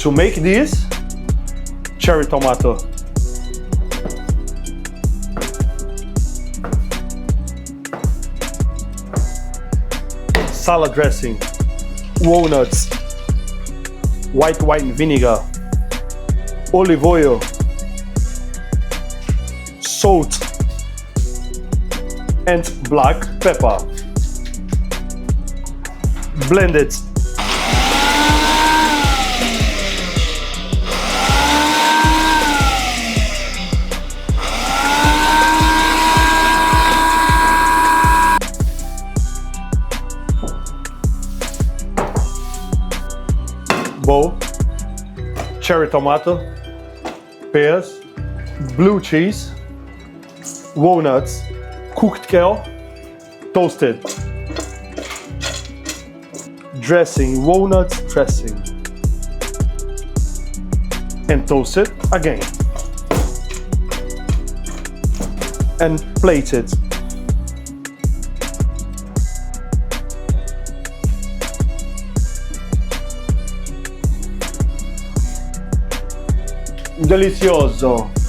To make this, cherry tomato. Salad dressing, walnuts, white wine vinegar, olive oil, salt, and black pepper. Blend it. Bowl, cherry tomato, pears, blue cheese, walnuts, cooked kale, toasted. Dressing, walnut dressing. And toast it again. And plate it. Delicioso!